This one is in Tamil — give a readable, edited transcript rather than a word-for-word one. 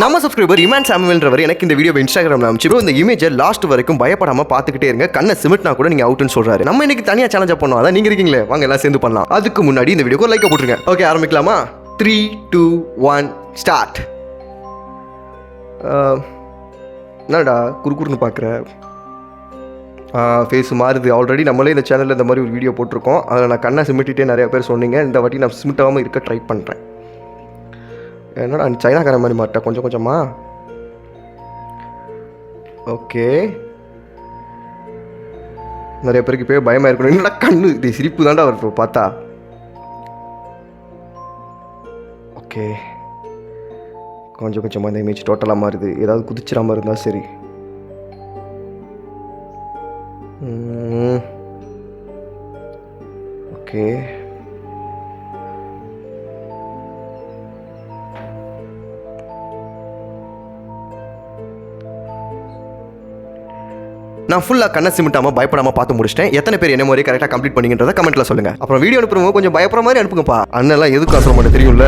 நம்ம சப்ஸ்கிரைபர் இமான் சாமுவேல்ன்றவர் எனக்கு இந்த வீடியோ இன்ஸ்டாகிராம்ல அனுப்பிச்சு இந்த இமேஜை லாஸ்ட் வரைக்கும் பயப்படாம பார்த்துக்கிட்டே இருங்க, கண்ணை சிமிட்னா கூட நீங்க அவுட்னு சொல்றாரு. நம்ம இன்னைக்கு தனியா சேலஞ்சா பண்ணோம், அதான் நீங்க இருக்கீங்களே, வாங்க எல்லாம் சேர்ந்து பண்ணலாம். அதுக்கு முன்னாடி இந்த வீடியோக்கு லைக் போட்டுருங்க. ஓகே, ஆரம்பிக்கலாமா? 3, 2, 1 ஸ்டார்ட். என்னடா குறுக்குறுன்னு பார்க்குற? ஃபேஸ் மாறுது. ஆல்ரெடி நம்மளே இந்த சேனலில் இந்த மாதிரி ஒரு வீடியோ போட்டிருக்கோம். அதில் நான் கண்ணை சிமிட்டிட்டே நிறைய பேர் சொன்னீங்க. இந்த வாட்டி நான் சிமிட்டாமல் இருக்க ட்ரை பண்ணுறேன். என்னடா சைனாக்கார மாதிரி மாட்டா கொஞ்சம் கொஞ்சமா? ஓகே, நிறைய பேருக்கு இப்போ பயமாக இருக்கணும். என்னடா கண்ணு இது சிரிப்பு தாண்டா அவர் இப்போ பார்த்தா. ஓகே, கொஞ்சம் கொஞ்சமாக இந்த இமேஜ் டோட்டலாக மாறுது. ஏதாவது குதிச்சிடாமல் இருந்தால் சரி. ஓகே, நான் ஃபுல்லாக கண்ணை சிமிட்டாமல் பயப்படாமல் பார்த்து முடிச்சிட்டேன். எத்தனை பேர் என்ன மாதிரி கரெக்டாக கம்ப்ளீட் பண்ணிங்கன்றதை கமெண்ட்டில் சொல்லுங்கள். அப்புறம் வீடியோ அனுப்புறவங்க கொஞ்சம் பயப்படுற மாதிரி அனுப்புங்கப்பா. அண்ணெல்லாம் எதுக்கு அவசரம் மாட்டேன் தெரியும்ல.